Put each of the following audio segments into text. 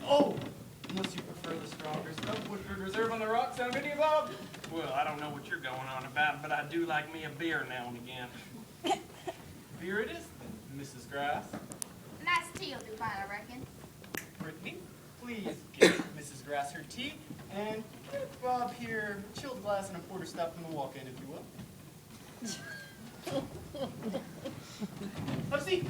Oh, unless you prefer the stronger stuff. Woodford Reserve on the rocks, sound any Bob? Well, I don't know what you're going on about, but I do like me a beer now and again. Beer it is, then, Mrs. Grass. Nice tea will do fine, I reckon. Brittany, please give Mrs. Grass her tea, and give Bob here a chilled glass and a porter stout from the walk-in, if you will. Have a seat.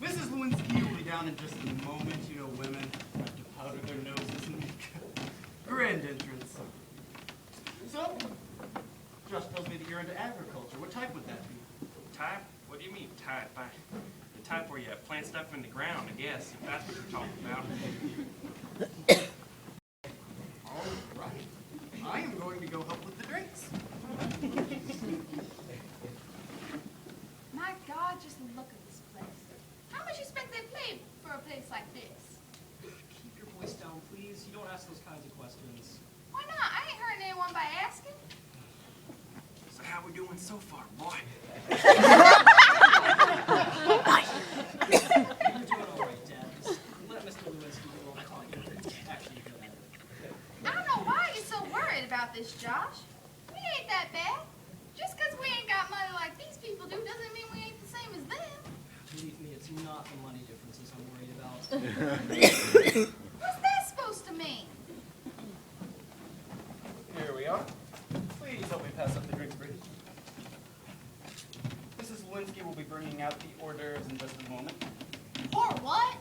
Mrs. Lewinsky will be down in just a moment. You know women have to powder their noses and make a grand entrance. So, Josh tells me that you're into agriculture. What type would that be? Type? What do you mean type? The type where you plant stuff in the ground, I guess, if that's what you're talking about. All right. I am going to go help with the drinks. My God, just look at this place. How much you expect they pay for a place like this? Keep your voice down, please. You don't ask those kinds of questions. Why not? I ain't hurting anyone by asking. So how we doing so far, boy? You're doing all right, Dad. Just let Mr. Lewinsky do all the talking. Actually, you're good at it. I don't know why you're so worried about this, Josh. We ain't that bad. Just 'cause we ain't got money like these people do doesn't mean we ain't the same as them. Believe me, it's not the money differences I'm worried about. What's that supposed to mean? Here we are. Please help me pass up the drinks, Brittany. Mrs. Lewinsky will be bringing out the hors d'oeuvres in just a moment. Or what?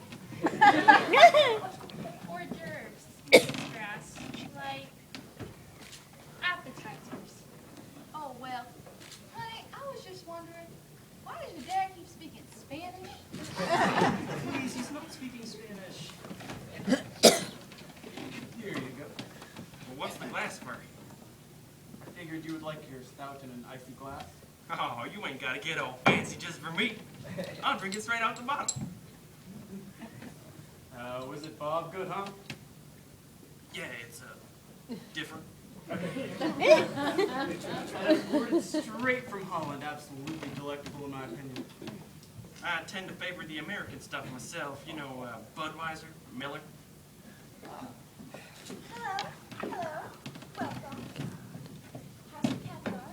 Hors d'oeuvres, Mrs. Grass. Like appetizers. Oh, well, honey, I was just wondering, why does your dad keep speaking Spanish? Please, he's not speaking Spanish. Here you go. Well, what's the glass for? I figured you would like your stout in an icy glass. Oh, you ain't gotta get all fancy just for me. I'll drink it straight out the bottle. Was it Bob good, huh? Yeah, it's different. Imported straight from Holland, absolutely delectable in my opinion. I tend to favor the American stuff myself. You know, Budweiser, Miller. Hello. Hello. Welcome. How's your caviar?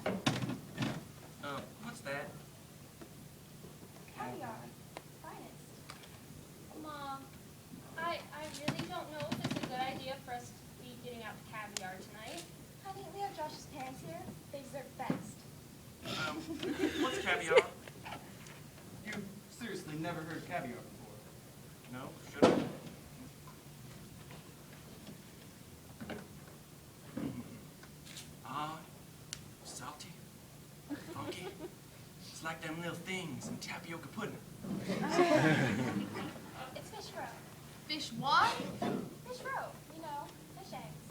What's that? Caviar. Finest. Mom, I really don't know if it's a good idea for us to be getting out caviar tonight. Honey, we have Josh's parents here. They deserve best. What's caviar? You seriously never heard caviar before? No, should I? Ah, salty, funky. It's like them little things in tapioca pudding. It's fish roe. Fish what? Fish roe. You know, fish eggs.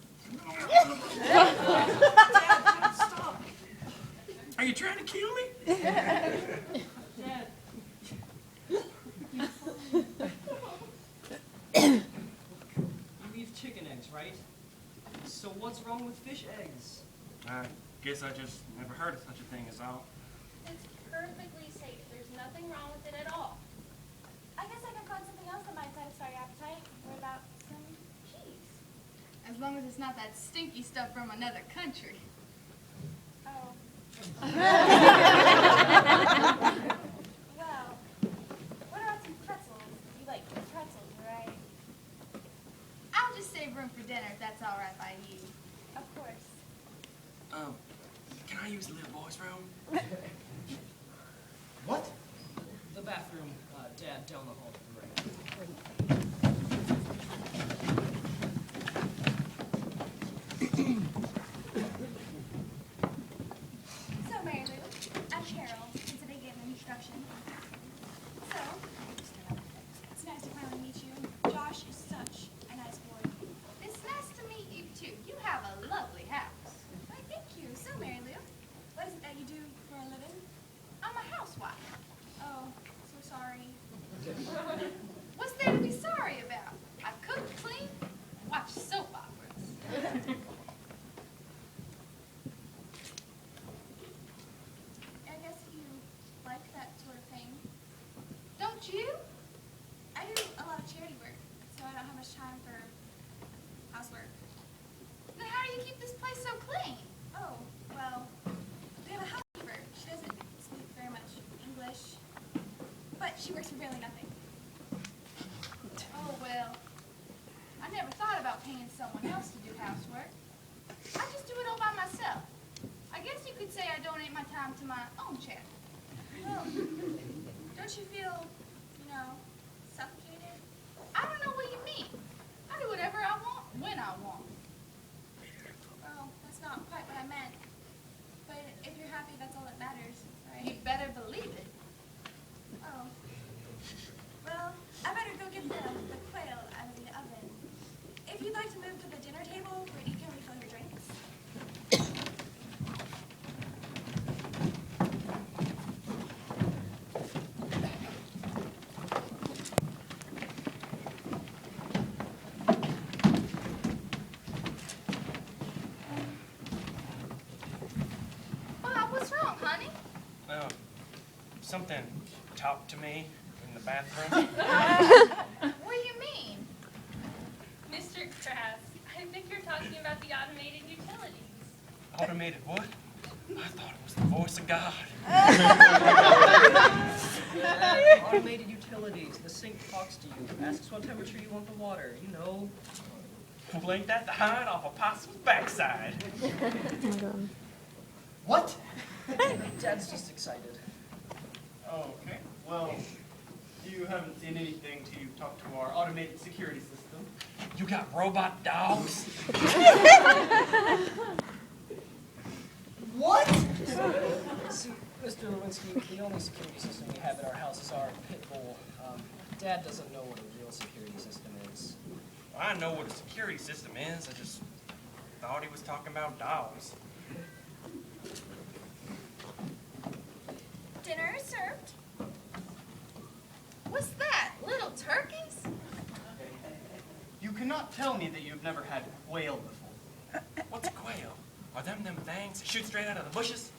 Dad, stop. Are you trying to kill me? Dad. You eat chicken eggs, right? So what's wrong with fish eggs? I guess I just never heard of such a thing as all. It's perfectly safe. There's nothing wrong with it at all. I guess I can find something else that might satisfy your appetite. What about some cheese? As long as it's not that stinky stuff from another country. Oh. Well, what about some pretzels? You like pretzels, right? I'll just save room for dinner if that's all right by you. Of course. Can I use the little boy's room? What? The bathroom, Dad, down the hall to the right. So, Mary Lou, I'm Cheryl. Since I didn't get an introduction. So, it's nice to finally meet you. Josh is such a nice boy. It's nice to meet you, too. You have a lovely house. Why, thank you. So, Mary Lou, what is it that you do for a living? I'm a housewife. Oh, so sorry. What's there to be sorry about? I cook, clean, and watch soap operas. I guess you like that sort of thing. Don't you? I do a lot of charity I don't have much time for housework. Then how do you keep this place so clean? Oh, well, we have a housekeeper. She doesn't speak very much English, but she works for barely nothing. Oh, well, I never thought about paying someone else to do housework. I just do it all by myself. I guess you could say I donate my time to my own charity. Well, don't you feel, suffocated? I don't know what you mean. I do whatever I want, when I want. Well, that's not quite what I meant. But if you're happy, that's all that matters, right? You better believe it. Oh. Well, I better go get the quail out of the oven. If you'd like to move to the dinner table where you can refill your drinks. Bob, what's wrong, honey? Well, something talked to me in the bathroom. What do you mean? Mr. Grass, I think you're talking about the automated utilities. Automated what? I thought it was the voice of God. Automated utilities. The sink talks to you, asks what temperature you want the water. Well, ain't that the hide off a possum's backside? What? Dad's just excited. Okay, well, you haven't seen anything till you talk to our automated security system. You got robot dogs? What? See, Mr. Lewinsky, the only security system we have at our house is our pit bull. Dad doesn't know what a real security system is. Well, I know what a security system is. I just thought he was talking about dogs. Dinner is served. What's that? Little turkeys? You cannot tell me that you've never had quail before. What's a quail? Are them things that shoot straight out of the bushes?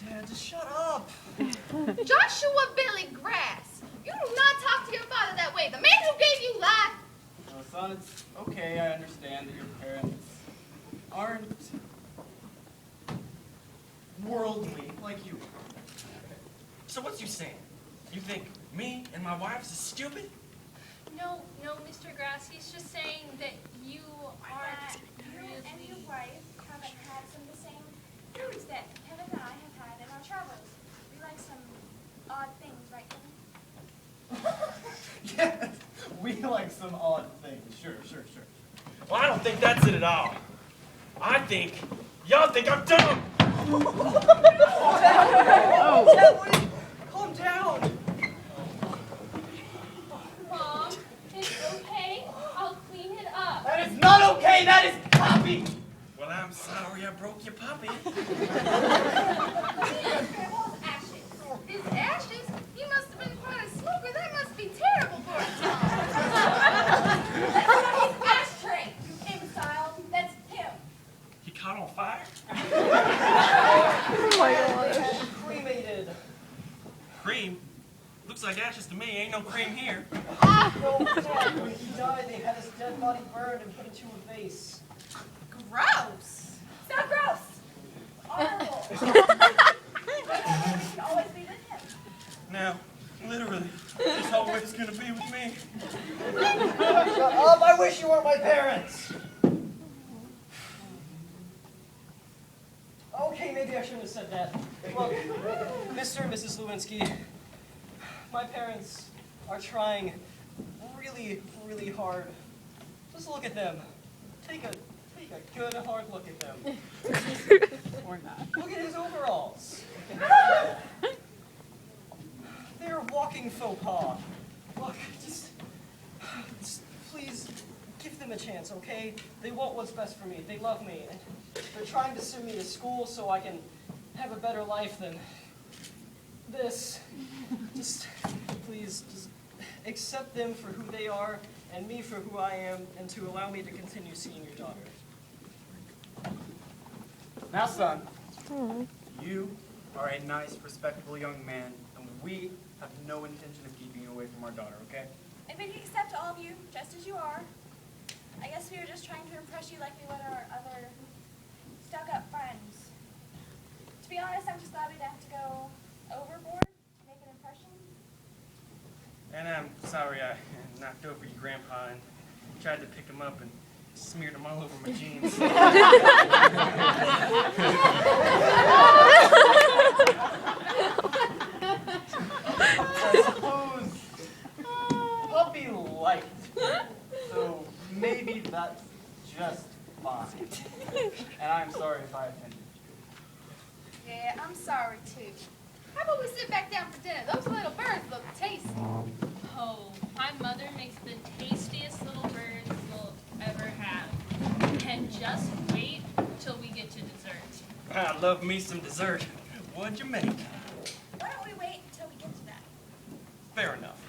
Dad, just shut up. Joshua Billy Grass, you do not talk to your father that way. The man who gave you life. Oh, son, it's okay. I understand that your parents aren't worldly like you are. So what's you saying? You think me and my wife's is stupid? No, Mr. Grass, he's just saying that you aren't You and your really... wife haven't had some of the same foods that Kevin and I have had in our travels. We like some odd things, right, Kevin? Yes, we like some odd things. Sure. Well, I don't think that's it at all. I think y'all think I'm dumb. Dad, calm down. Mom, it's okay. I'll clean it up. That is not okay. That is copy. Well, I'm sorry I broke your puppy. Grandma's ashes. His ashes? He must have been quite a smoker. That must be terrible for a tongue. That's not his ashtray, you imbecile. That's him. He caught on fire? Cremated. Cream? Looks like ashes to me. Ain't no cream here. No, Dad, when he died, they had his dead body burned and put into a vase. Gross. So gross. Horrible. We should always be with him. Now, literally, it's always gonna be with me. Shut up! I wish you weren't my parents! Okay, maybe I shouldn't have said that. Well, Mr. and Mrs. Lewinsky, my parents are trying really, really hard. Just look at them. Take a good hard look at them. Or not. Look at his overalls. They're a walking faux pas. Look, just please give them a chance, okay? They want what's best for me. They love me. And they're trying to send me to school so I can have a better life than this. Just, please, just accept them for who they are and me for who I am, and to allow me to continue seeing your daughter. Now, son, you are a nice, respectable young man, and we have no intention of keeping you away from our daughter, okay? if we can accept all of you just as you are, I guess we were just trying to impress you like we would our other stuck-up friends. To be honest, I'm just glad we didn't have to go overboard to make an impression. And I'm sorry I knocked over your grandpa and tried to pick him up and smeared him all over my jeans. I suppose puppy liked, so maybe that's just fine. And I'm sorry if I offended you. Yeah, I'm sorry too. How about we sit back down for dinner? Those little birds look tasty. Oh, my mother makes the tastiest little birds you'll ever have. And just wait till we get to dessert. I love me some dessert. What'd you make? Why don't we wait until we get to that? Fair enough.